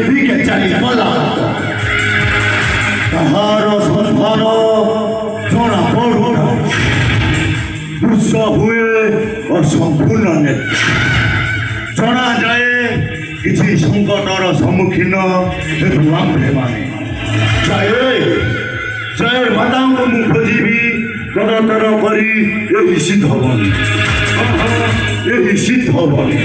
দিকে চালি গলা তাহার সন্ধান জনা পড়ু উৎস হুয়ে অসম্পূর্ণ জনা যায় কিছু সংকটর সম্মুখীন হেতু আম্ভেମାନେ জয় মাতাଙ୍କୁ ମୁଁ ଖୋଜିବି ତରତର କରି ଏହି ସିଦ୍ଧ ହେବନି ଏହି ସିଦ୍ଧ ହେବନି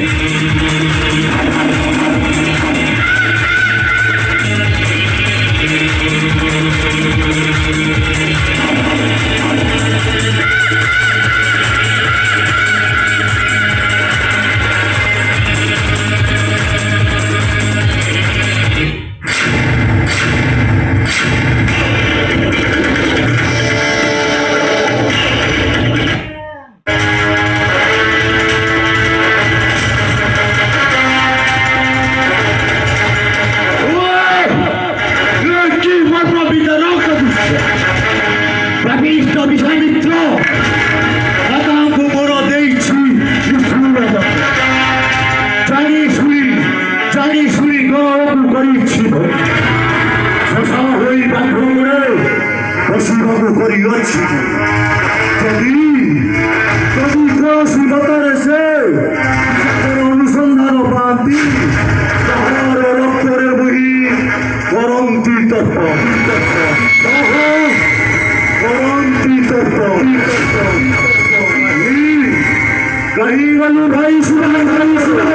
অনুসন্ধান পাতি তাহার রক্তরে বহি করন্তি তত্ত্ব করন্তি তত্ত্ব কহি গলু ভাই সুরা